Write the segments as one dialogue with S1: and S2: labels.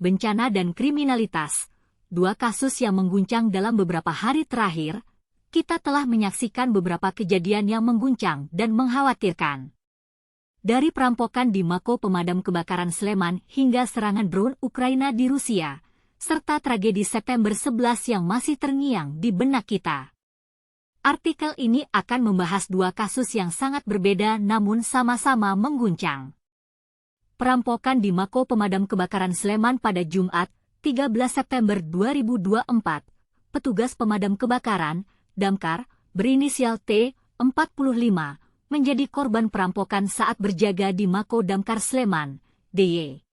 S1: bencana dan kriminalitas, dua kasus yang mengguncang dalam beberapa hari terakhir. Kita telah menyaksikan beberapa kejadian yang mengguncang dan mengkhawatirkan. Dari perampokan di Mako Pemadam Kebakaran Sleman hingga serangan drone Ukraina di Rusia, serta tragedi September 11 yang masih terngiang di benak kita. Artikel ini akan membahas dua kasus yang sangat berbeda namun sama-sama mengguncang. Perampokan di Mako Pemadam Kebakaran Sleman pada Jumat, 13 September 2024, petugas pemadam kebakaran, Damkar, berinisial T, 45, menjadi korban perampokan saat berjaga di Mako Damkar Sleman, DY.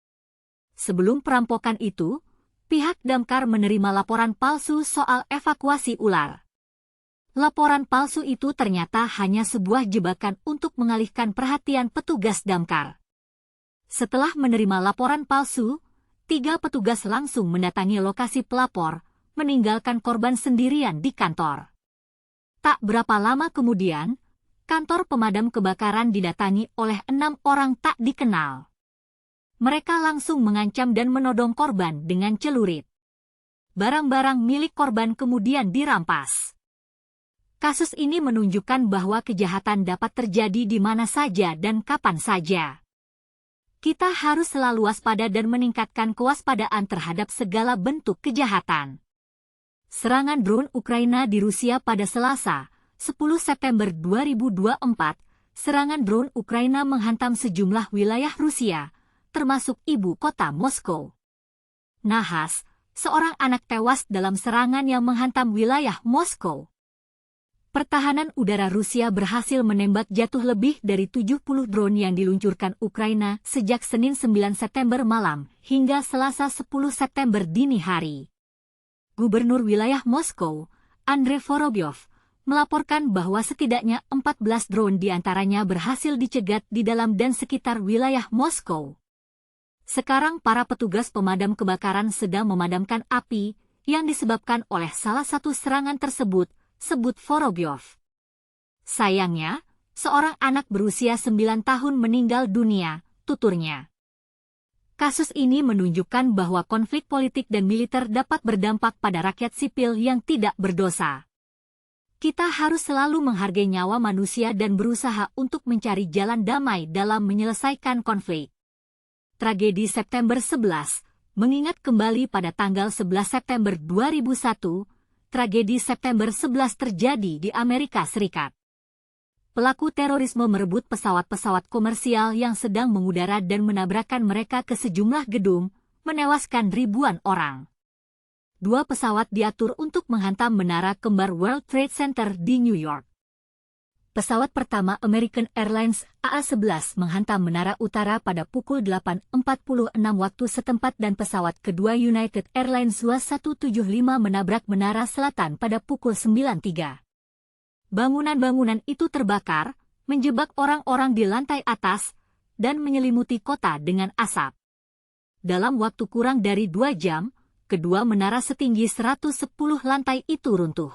S1: Sebelum perampokan itu, pihak Damkar menerima laporan palsu soal evakuasi ular. Laporan palsu itu ternyata hanya sebuah jebakan untuk mengalihkan perhatian petugas Damkar. Setelah menerima laporan palsu, 3 petugas langsung mendatangi lokasi pelapor, meninggalkan korban sendirian di kantor. Tak berapa lama kemudian, kantor pemadam kebakaran didatangi oleh 6 orang tak dikenal. Mereka langsung mengancam dan menodong korban dengan celurit. Barang-barang milik korban kemudian dirampas. Kasus ini menunjukkan bahwa kejahatan dapat terjadi di mana saja dan kapan saja. Kita harus selalu waspada dan meningkatkan kewaspadaan terhadap segala bentuk kejahatan. Serangan drone Ukraina di Rusia pada Selasa, 10 September 2024, serangan drone Ukraina menghantam sejumlah wilayah Rusia, termasuk ibu kota Moskow. Nahas, seorang anak tewas dalam serangan yang menghantam wilayah Moskow. Pertahanan udara Rusia berhasil menembak jatuh lebih dari 70 drone yang diluncurkan Ukraina sejak Senin 9 September malam hingga Selasa 10 September dini hari. Gubernur wilayah Moskow, Andrei Vorobyov, melaporkan bahwa setidaknya 14 drone diantaranya berhasil dicegat di dalam dan sekitar wilayah Moskow. Sekarang para petugas pemadam kebakaran sedang memadamkan api yang disebabkan oleh salah satu serangan tersebut, sebut Vorobyov. Sayangnya, seorang anak berusia 9 tahun meninggal dunia, tuturnya. Kasus ini menunjukkan bahwa konflik politik dan militer dapat berdampak pada rakyat sipil yang tidak berdosa. Kita harus selalu menghargai nyawa manusia dan berusaha untuk mencari jalan damai dalam menyelesaikan konflik. Tragedi September 11, mengingat kembali pada tanggal 11 September 2001, tragedi September 11 terjadi di Amerika Serikat. Pelaku terorisme merebut pesawat-pesawat komersial yang sedang mengudara dan menabrakkan mereka ke sejumlah gedung, menewaskan ribuan orang. 2 pesawat diatur untuk menghantam menara kembar World Trade Center di New York. Pesawat pertama American Airlines AA-11 menghantam menara utara pada pukul 8.46 waktu setempat dan pesawat kedua United Airlines Was-175 menabrak menara selatan pada pukul 9.03. Bangunan-bangunan itu terbakar, menjebak orang-orang di lantai atas, dan menyelimuti kota dengan asap. Dalam waktu kurang dari 2 jam, kedua menara setinggi 110 lantai itu runtuh.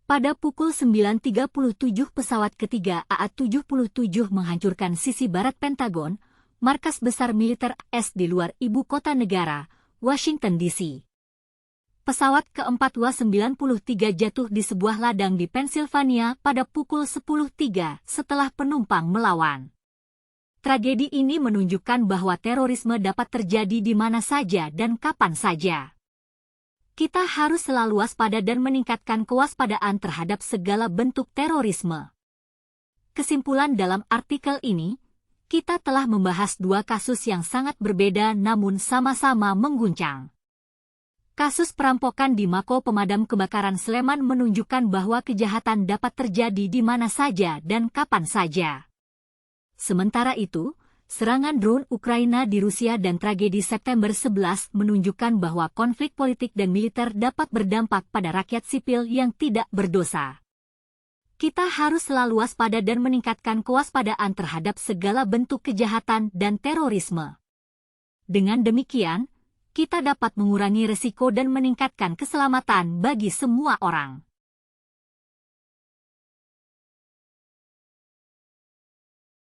S1: Pada pukul 9.37 pesawat ketiga AA-77 menghancurkan sisi barat Pentagon, markas besar militer AS di luar ibu kota negara, Washington, D.C. Pesawat keempat Was-93 jatuh di sebuah ladang di Pennsylvania pada pukul 10.03 setelah penumpang melawan. Tragedi ini menunjukkan bahwa terorisme dapat terjadi di mana saja dan kapan saja. Kita harus selalu waspada dan meningkatkan kewaspadaan terhadap segala bentuk terorisme. Kesimpulan dalam artikel ini, kita telah membahas 2 kasus yang sangat berbeda namun sama-sama mengguncang. Kasus perampokan di Mako Pemadam Kebakaran Sleman menunjukkan bahwa kejahatan dapat terjadi di mana saja dan kapan saja. Sementara itu, serangan drone Ukraina di Rusia dan tragedi September 11 menunjukkan bahwa konflik politik dan militer dapat berdampak pada rakyat sipil yang tidak berdosa. Kita harus selalu waspada dan meningkatkan kewaspadaan terhadap segala bentuk kejahatan dan terorisme. Dengan demikian, kita dapat mengurangi risiko dan meningkatkan keselamatan bagi semua orang.